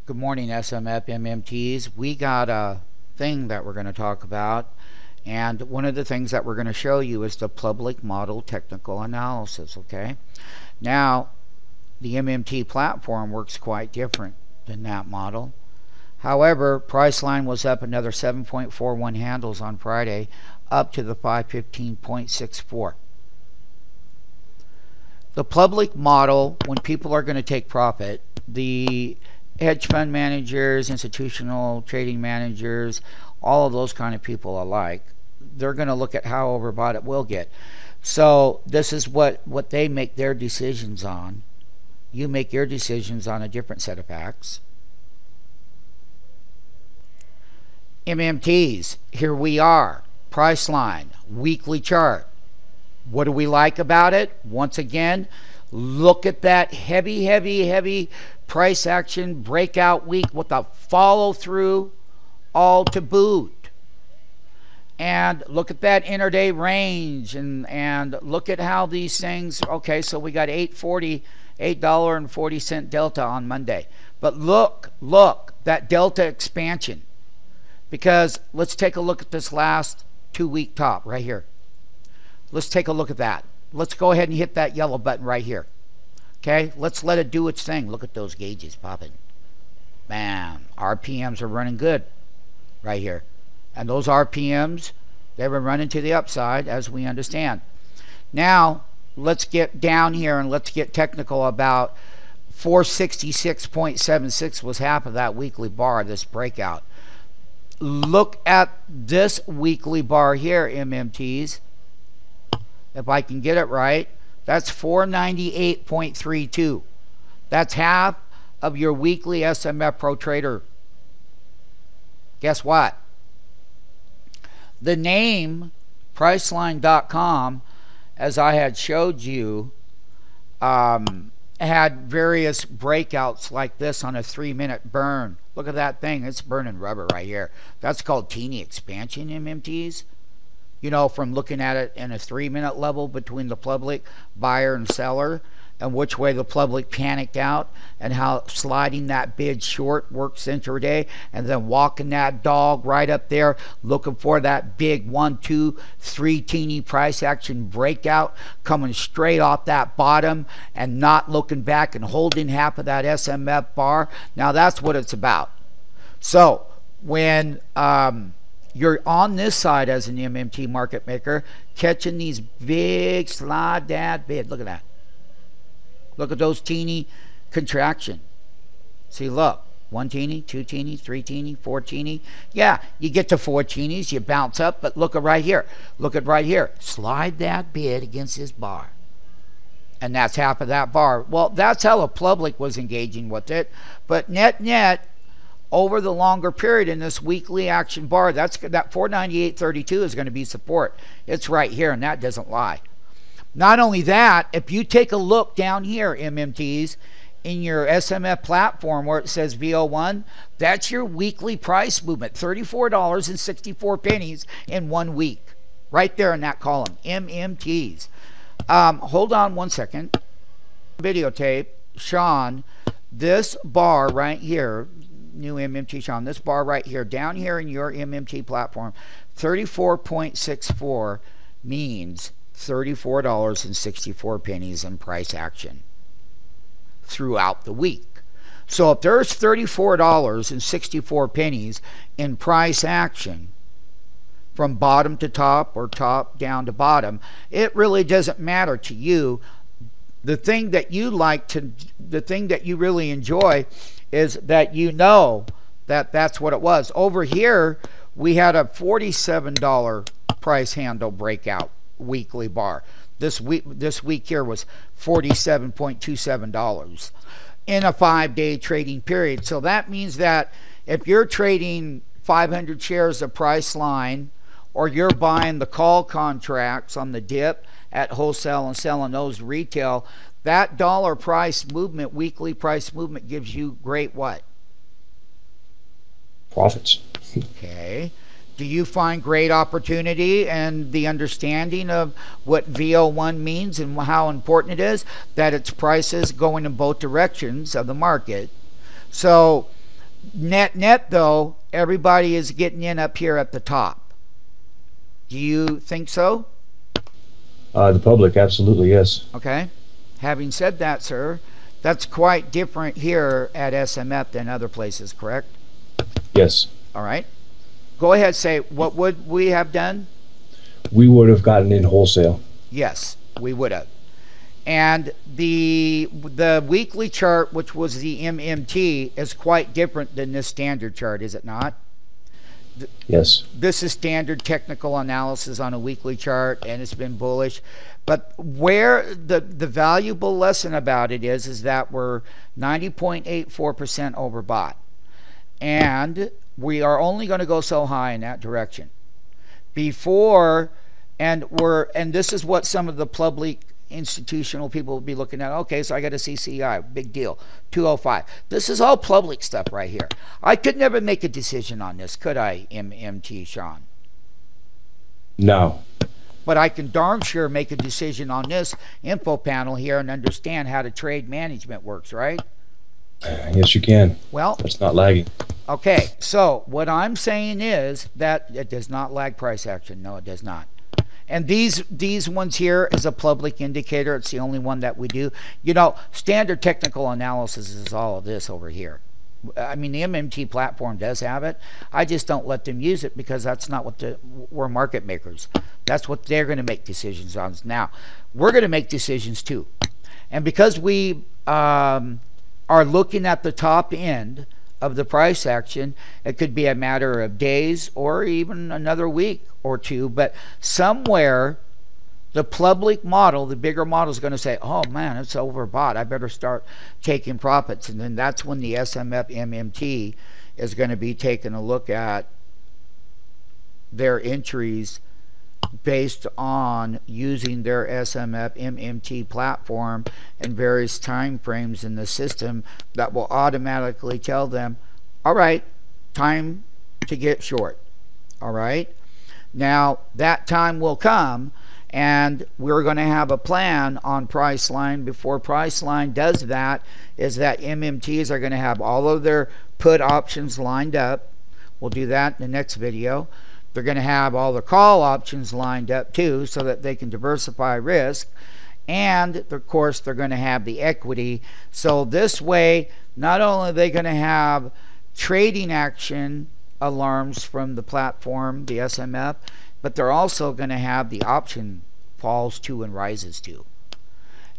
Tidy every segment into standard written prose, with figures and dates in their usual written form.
Good morning, SMF MMTs. We got a thing that we're going to talk about, and one of the things that we're going to show you is the public model technical analysis. Okay, now the MMT platform works quite different than that model. However, Priceline was up another 7.41 handles on Friday, up to the 515.64. The public model, when people are going to take profit, the hedge fund managers, institutional trading managers, all of those kind of people alike, they're going to look at how overbought it will get. So this is what they make their decisions on. You make your decisions on a different set of facts. MMTs, here we are. Priceline, weekly chart. What do we like about it? Once again, look at that heavy price action breakout week with a follow through all to boot. And look at that intraday range and look at how these things, okay, so we got $8.40 delta on Monday. But look, that delta expansion. Because let's take a look at this last 2-week top right here. Let's take a look at that. Let's go ahead and hit that yellow button right here. Okay, let's let it do its thing. Look at those gauges popping. Man, RPMs are running good right here. And those RPMs, they were running to the upside, as we understand. Now, let's get down here and let's get technical about 466.76 was half of that weekly bar, this breakout. Look at this weekly bar here, MMTs. If I can get it right, that's 498.32. That's half of your weekly SMF Pro Trader. Guess what? The name Priceline.com, as I had showed you, had various breakouts like this on a 3-minute burn. Look at that thing. It's burning rubber right here. That's called teeny expansion, MMTs. You know, from looking at it in a 3-minute level between the public buyer and seller, and which way the public panicked out, and how sliding that bid short works intraday, and then walking that dog right up there looking for that big 1, 2, 3 teeny price action breakout coming straight off that bottom and not looking back and holding half of that SMF bar. Now that's what it's about. So when you're on this side as an MMT market maker, catching these big slide that bid. Look at that. Look at those teeny contraction. See, look. 1 teeny, 2 teeny, 3 teeny, 4 teeny. Yeah, you get to 4 teenies, you bounce up, but look at right here. Look at right here. Slide that bid against this bar. And that's half of that bar. Well, that's how the public was engaging with it. But net, over the longer period in this weekly action bar, that 498.32 is going to be support. It's right here, and that doesn't lie. Not only that, if you take a look down here, MMTs, in your SMF platform where it says VO1, that's your weekly price movement, $34.64 in 1 week. Right there in that column, MMTs. Hold on one second. Videotape, Sean, this bar right here, new MMT Sean, this bar right here, down here in your MMT platform, 34.64 means $34.64 in price action throughout the week. So if there's $34.64 in price action from bottom to top or top down to bottom, it really doesn't matter to you. The thing that you like to, the thing that you really enjoy is that you know that that's what it was. Over here, we had a $47 price handle breakout weekly bar. This week here was $47.27 in a 5-day trading period. So that means that if you're trading 500 shares of Priceline, or you're buying the call contracts on the dip at wholesale and selling those retail, that dollar price movement, weekly price movement, gives you great what? Profits. Okay. Do you find great opportunity and the understanding of what VO1 means and how important it is? That its prices going in both directions of the market. So Net though, everybody is getting in up here at the top. Do you think so? The public, absolutely, yes. Okay. Having said that, sir, that's quite different here at SMF than other places, correct? Yes. All right. Go ahead, say, what would we have done? We would have gotten in wholesale. Yes, we would have. And the weekly chart, which was the MMT, is quite different than this standard chart, is it not? Yes. This is standard technical analysis on a weekly chart, and it's been bullish. But where the valuable lesson about it is that we're 90.84% overbought. And we are only going to go so high in that direction. And this is what some of the public institutional people will be looking at. Okay, so I got a CCI, big deal, 205. This is all public stuff right here. I could never make a decision on this, could I, MMT, Sean? No. But I can darn sure make a decision on this info panel here and understand how the trade management works, right? Yes, you can. Well, it's not lagging. Okay, so what I'm saying is that it does not lag price action. No, it does not. And these ones here is a public indicator. It's the only one that we do. You know, standard technical analysis is all of this over here. I mean, the MMT platform does have it. I just don't let them use it because that's not what we're market makers. That's what they're going to make decisions on. Now, we're going to make decisions too. And because we are looking at the top end of the price action, it could be a matter of days or even another week or two, but somewhere the public model, the bigger model, is going to say, oh man, it's overbought, I better start taking profits. And then that's when the SMF MMT is going to be taking a look at their entries based on using their SMF MMT platform and various time frames in the system that will automatically tell them, all right, time to get short. All right, now that time will come, and we're going to have a plan on Priceline. Before Priceline does that, is that MMTs are going to have all of their put options lined up. We'll do that in the next video. They're going to have all the call options lined up too, so that they can diversify risk. And of course, they're going to have the equity. So this way, not only are they going to have trading action alarms from the platform, the SMF, but they're also going to have the option falls to and rises to.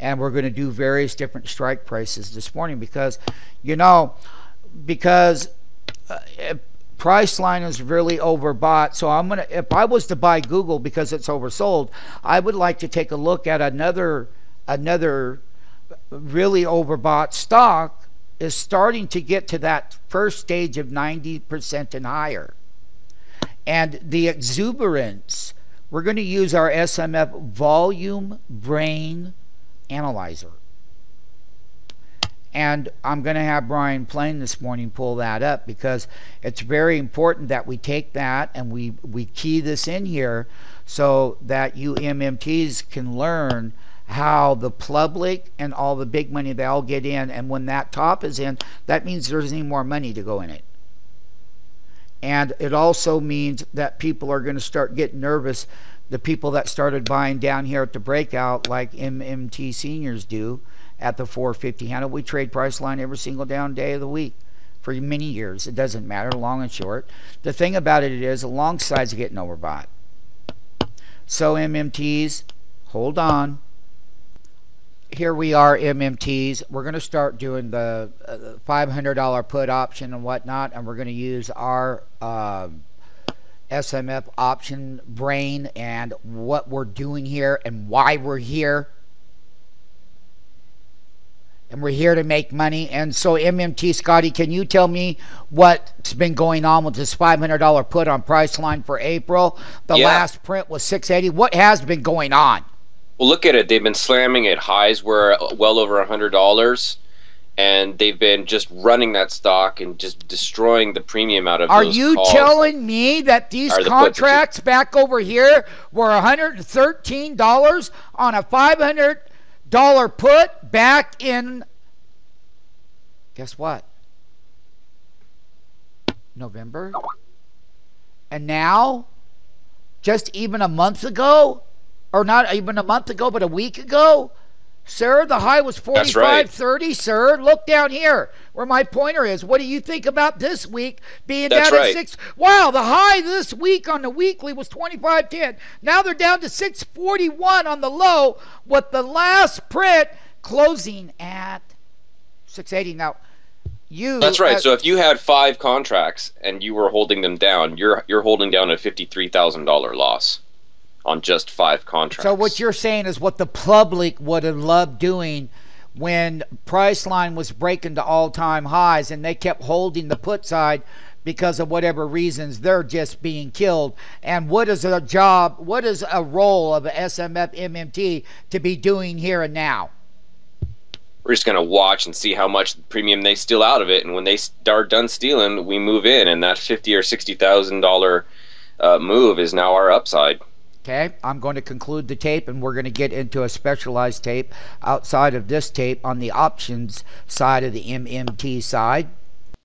And we're going to do various different strike prices this morning because, you know, Priceline is really overbought. So I'm gonna, if I was to buy Google because it's oversold, I would like to take a look at another really overbought stock is starting to get to that first stage of 90% and higher. And the exuberance, we're going to use our SMF volume brain analyzer. And I'm going to have Brian Plain this morning pull that up because it's very important that we take that and we key this in here so that you MMTs can learn how the public and all the big money, they all get in. And when that top is in, that means there's any more money to go in it. And it also means that people are going to start getting nervous. The people that started buying down here at the breakout like MMT seniors do, at the 450 handle. We trade Priceline every single down day of the week for many years. It doesn't matter, long and short. The thing about it is, the long side's getting overbought. So MMTs, hold on. Here we are, MMTs. We're going to start doing the $500 put option and whatnot, and we're going to use our SMF option brain and what we're doing here and why we're here. And we're here to make money. And so MMT, Scotty, can you tell me what's been going on with this $500 put on Priceline for April? The last print was 680. What has been going on? Well, look at it. They've been slamming at highs where well over $100, and they've been just running that stock and just destroying the premium out of those calls. Are you telling me that these contracts back over here were $113 on a $500 put back in, guess what? November. And now, just even a month ago, or not even a month ago, but a week ago, sir, the high was 45.30, sir. Look down here where my pointer is. What do you think about this week being down at 6? Wow, the high this week on the weekly was 25.10. Now they're down to 6.41 on the low, with the last print closing at 6.80. Now, that's right. So if you had 5 contracts and you were holding them down, you're holding down a $53,000 loss on just 5 contracts. So what you're saying is what the public would have loved doing when Priceline was breaking to all-time highs and they kept holding the put side because of whatever reasons, they're just being killed. And what is a job, what is a role of a SMF MMT to be doing here and now? We're just going to watch and see how much premium they steal out of it, and when they are done stealing, we move in, and that $50,000 or $60,000 move is now our upside. Okay, I'm going to conclude the tape, and we're going to get into a specialized tape outside of this tape on the options side of the MMT side.